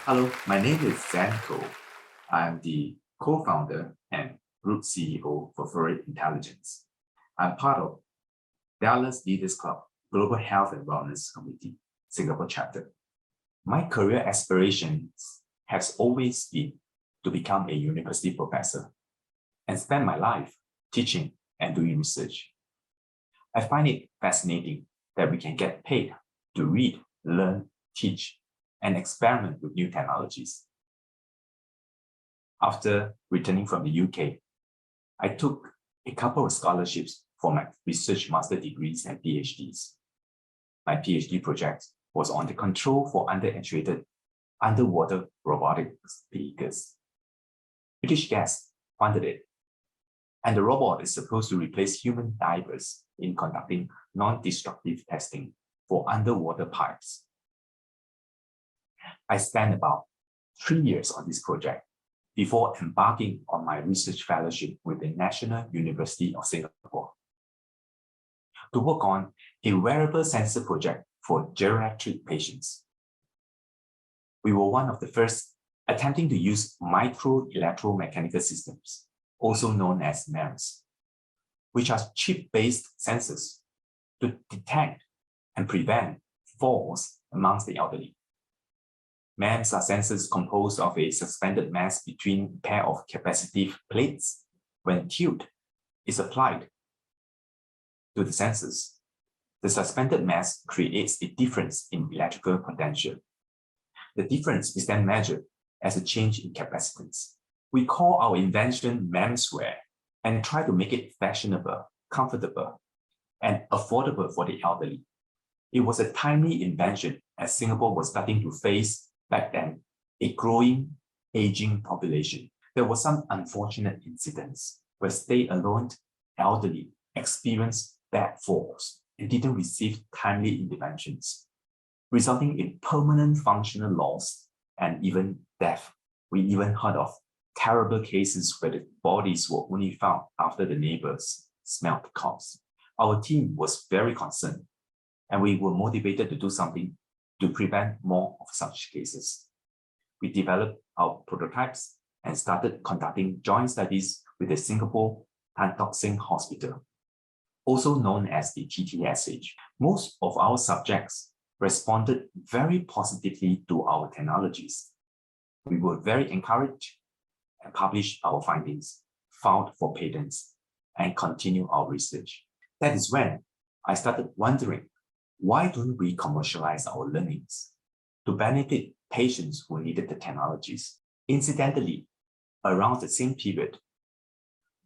Hello, my name is Zen KOH. I'm the co-founder and group CEO for Fluid Intelligence. I'm part of Della's Leaders Club Global Health and Wellness Committee, Singapore chapter. My career aspirations has always been to become a university professor and spend my life teaching and doing research. I find it fascinating that we can get paid to read, learn, teach, and experiment with new technologies. After returning from the UK, I took a couple of scholarships for my research master degrees and PhDs. My PhD project was on the control for underactuated underwater robotic vehicles. British Gas funded it, and the robot is supposed to replace human divers in conducting non-destructive testing for underwater pipes. I spent about 3 years on this project before embarking on my research fellowship with the National University of Singapore to work on a wearable sensor project for geriatric patients. We were one of the first attempting to use micro-electromechanical systems, also known as MEMS, which are chip-based sensors to detect and prevent falls amongst the elderly. MEMS are sensors composed of a suspended mass between a pair of capacitive plates. When tilt is applied to the sensors, the suspended mass creates a difference in electrical potential. The difference is then measured as a change in capacitance. We call our invention MEMSware and try to make it fashionable, comfortable, and affordable for the elderly. It was a timely invention as Singapore was starting to face back then a growing, aging population. There were some unfortunate incidents where stay-alone elderly experienced bad falls and didn't receive timely interventions, resulting in permanent functional loss and even death. We even heard of terrible cases where the bodies were only found after the neighbors smelled the corpse. Our team was very concerned, and we were motivated to do something to prevent more of such cases. We developed our prototypes and started conducting joint studies with the Singapore Tan Tock Seng Hospital, also known as the TTSH. Most of our subjects responded very positively to our technologies. We were very encouraged and published our findings, filed for patents, and continued our research. That is when I started wondering, why don't we commercialize our learnings to benefit patients who needed the technologies? Incidentally, around the same period,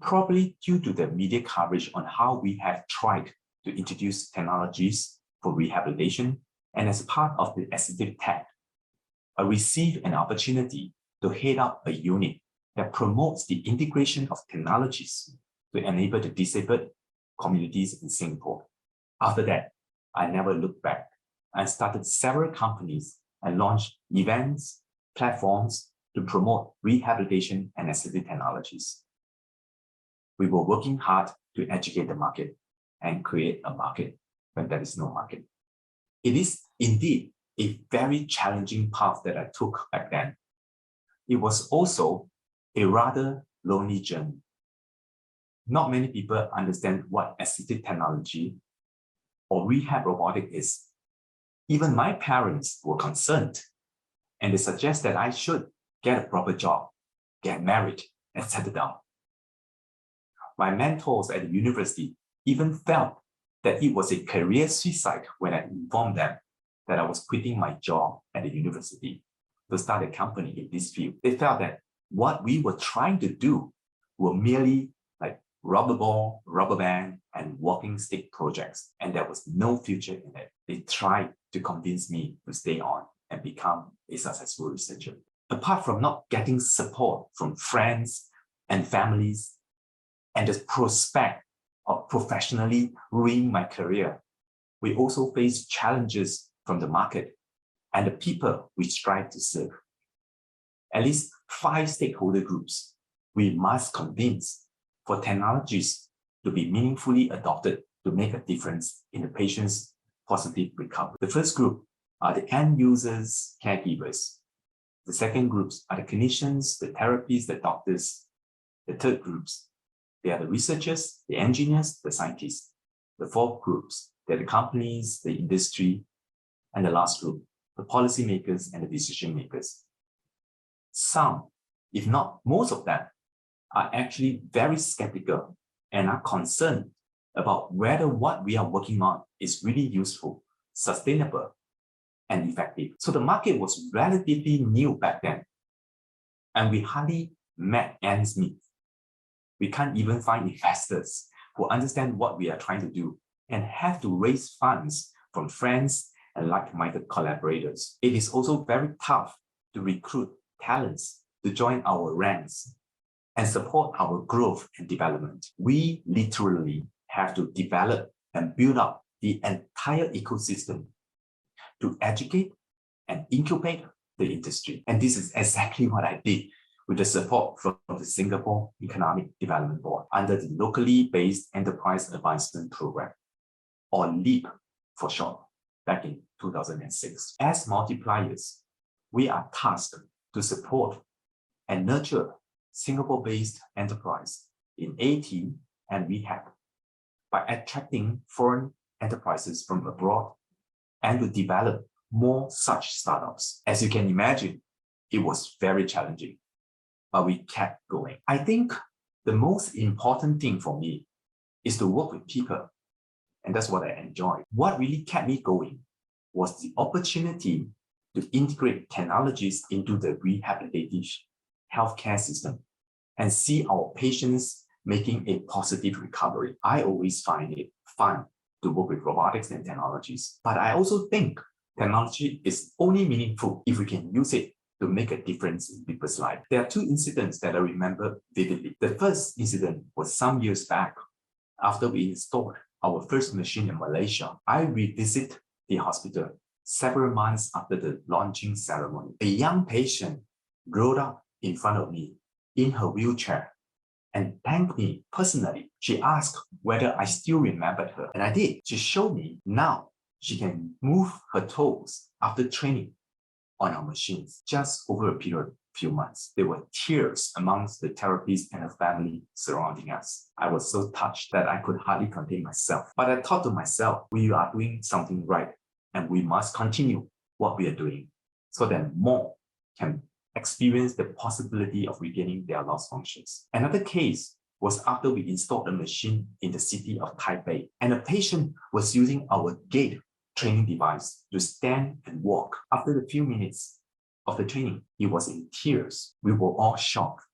probably due to the media coverage on how we have tried to introduce technologies for rehabilitation, and as part of the assistive tech, I received an opportunity to head up a unit that promotes the integration of technologies to enable the disabled communities in Singapore. After that, I never looked back. I started several companies and launched events, platforms to promote rehabilitation and assistive technologies. We were working hard to educate the market and create a market when there is no market. It is indeed a very challenging path that I took back then. It was also a rather lonely journey. Not many people understand what assistive technology or rehab robotic is. Even my parents were concerned, and they suggest that I should get a proper job, get married, and settle down. My mentors at the university even felt that it was a career suicide when I informed them that I was quitting my job at the university to start a company in this field. They felt that what we were trying to do were merely like rubber ball, rubber band, and walking stick projects, and there was no future in it. They tried to convince me to stay on and become a successful researcher. Apart from not getting support from friends and families, and the prospect of professionally ruining my career, we also face challenges from the market and the people we strive to serve. At least 5 stakeholder groups we must convince for technologies to be meaningfully adopted to make a difference in the patient's positive recovery. The first group are the end users, caregivers. The second groups are the clinicians, the therapists, the doctors. The third groups, they are the researchers, the engineers, the scientists. The fourth groups, they're the companies, the industry, and the last group, the policymakers and the decision makers. Some, if not most of them, are actually very skeptical and are concerned about whether what we are working on is really useful, sustainable, and effective. So the market was relatively new back then, and we hardly met ends meet. We can't even find investors who understand what we are trying to do and have to raise funds from friends and like-minded collaborators. It is also very tough to recruit talents to join our ranks and support our growth and development. We literally have to develop and build up the entire ecosystem to educate and incubate the industry. And this is exactly what I did with the support from the Singapore Economic Development Board under the Locally Based Enterprise Advancement Program, or LEAP for short, back in 2006. As multipliers, we are tasked to support and nurture Singapore-based enterprise in AT and rehab by attracting foreign enterprises from abroad and to develop more such startups. As you can imagine, it was very challenging, but we kept going. I think the most important thing for me is to work with people, and that's what I enjoy. What really kept me going was the opportunity to integrate technologies into the rehabilitative healthcare system and see our patients making a positive recovery. I always find it fun to work with robotics and technologies, but I also think technology is only meaningful if we can use it to make a difference in people's lives. There are two incidents that I remember vividly. The first incident was some years back after we installed our first machine in Malaysia. I revisited the hospital several months after the launching ceremony. A young patient rode up in front of me in her wheelchair and thanked me personally. She asked whether I still remembered her, and I did. She showed me now she can move her toes after training on our machines just over a period of few months. There were tears amongst the therapists and her family surrounding us. I was so touched that I could hardly contain myself. But I thought to myself, we are doing something right and we must continue what we are doing so that more can experience the possibility of regaining their lost functions. Another case was after we installed a machine in the city of Taipei, and a patient was using our gait training device to stand and walk. After a few minutes of the training, he was in tears. We were all shocked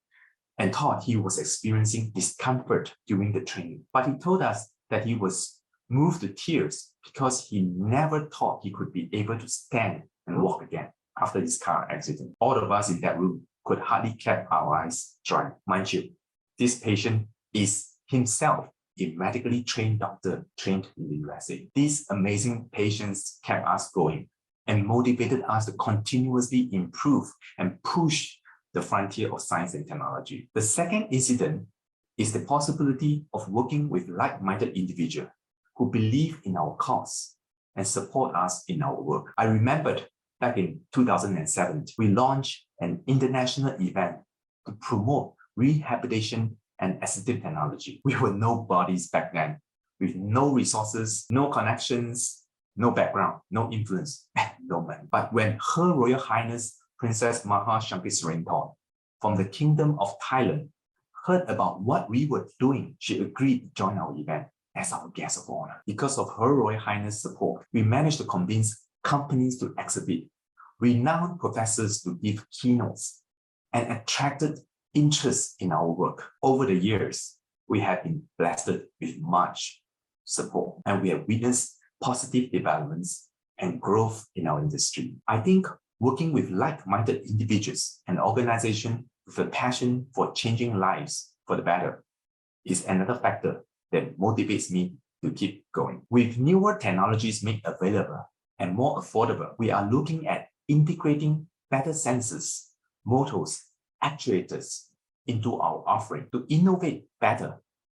and thought he was experiencing discomfort during the training. But he told us that he was moved to tears because he never thought he could be able to stand and walk again after his car accident. All of us in that room could hardly keep our eyes dry. Mind you, this patient is himself a medically trained doctor trained in the USA. These amazing patients kept us going and motivated us to continuously improve and push the frontier of science and technology. The second incident is the possibility of working with like-minded individuals who believe in our cause and support us in our work. I remembered back in 2007, we launched an international event to promote rehabilitation and assistive technology. We were nobodies back then, with no resources, no connections, no background, no influence, and no money. But when Her Royal Highness Princess Maha Shankiswaranthong from the Kingdom of Thailand heard about what we were doing, she agreed to join our event as our guest of honor. Because of Her Royal Highness' support, we managed to convince companies to exhibit, renowned professors to give keynotes, and attracted interest in our work. Over the years, we have been blessed with much support, and we have witnessed positive developments and growth in our industry. I think working with like-minded individuals and organizations with a passion for changing lives for the better is another factor that motivates me to keep going. With newer technologies made available and more affordable, we are looking at integrating better sensors, motors, actuators into our offering to innovate better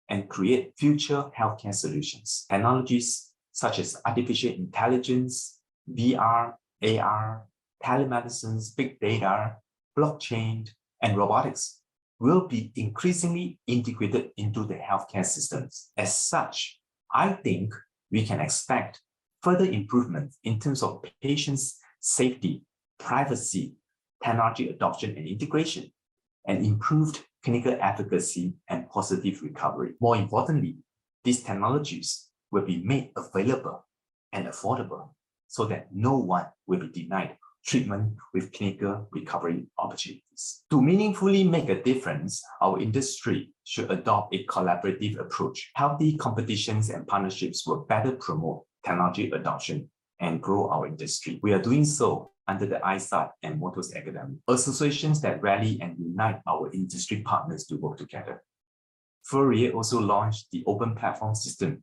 and create future healthcare solutions. Technologies such as artificial intelligence, VR, AR, telemedicine, big data, blockchain, and robotics will be increasingly integrated into the healthcare systems. As such, I think we can expect further improvements in terms of patients' safety, privacy, technology adoption and integration, and improved clinical efficacy and positive recovery. More importantly, these technologies will be made available and affordable so that no one will be denied treatment with clinical recovery opportunities. To meaningfully make a difference, our industry should adopt a collaborative approach. Healthy competitions and partnerships will better promote technology adoption and grow our industry. We are doing so under the ISAT and Motors Academy, associations that rally and unite our industry partners to work together. Fourier also launched the open platform system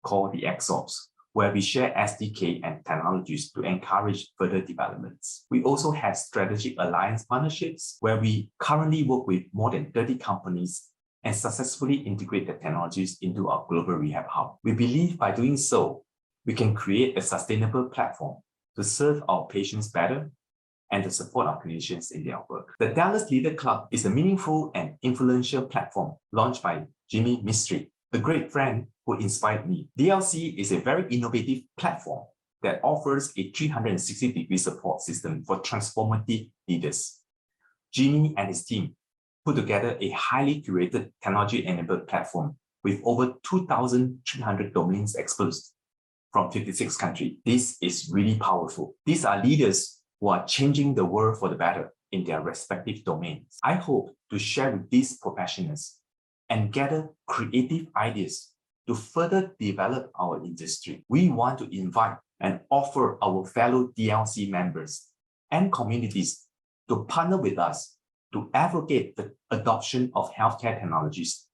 called the XOps, where we share SDK and technologies to encourage further developments. We also have strategic alliance partnerships where we currently work with more than 30 companies and successfully integrate the technologies into our global rehab hub. We believe by doing so, we can create a sustainable platform to serve our patients better and to support our clinicians in their work. The Della's Leader Club is a meaningful and influential platform launched by Jimmy Mistry, a great friend who inspired me. DLC is a very innovative platform that offers a 360-degree support system for transformative leaders. Jimmy and his team put together a highly curated technology-enabled platform with over 2,300 domains exposed from 56 countries. This is really powerful. These are leaders who are changing the world for the better in their respective domains. I hope to share with these professionals and gather creative ideas to further develop our industry. We want to invite and offer our fellow DLC members and communities to partner with us to advocate the adoption of healthcare technologies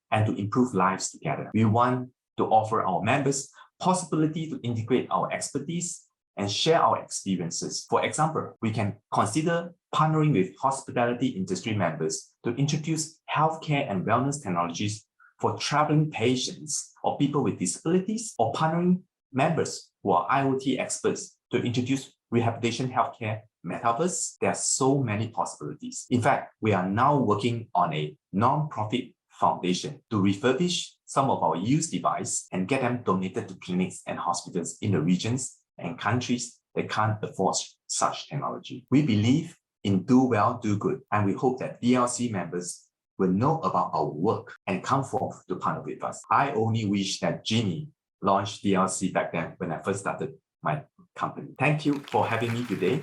and to improve lives together. We want to offer our members possibility to integrate our expertise and share our experiences. For example, we can consider partnering with hospitality industry members to introduce healthcare and wellness technologies for traveling patients or people with disabilities, or partnering members who are IoT experts to introduce rehabilitation healthcare metaverse. There are so many possibilities. In fact, we are now working on a non-profit foundation to refurbish some of our used devices and get them donated to clinics and hospitals in the regions and countries that can't afford such technology. We believe in do well, do good, and we hope that DLC members will know about our work and come forth to partner with us. I only wish that Jimmy launched DLC back then when I first started my company. Thank you for having me today.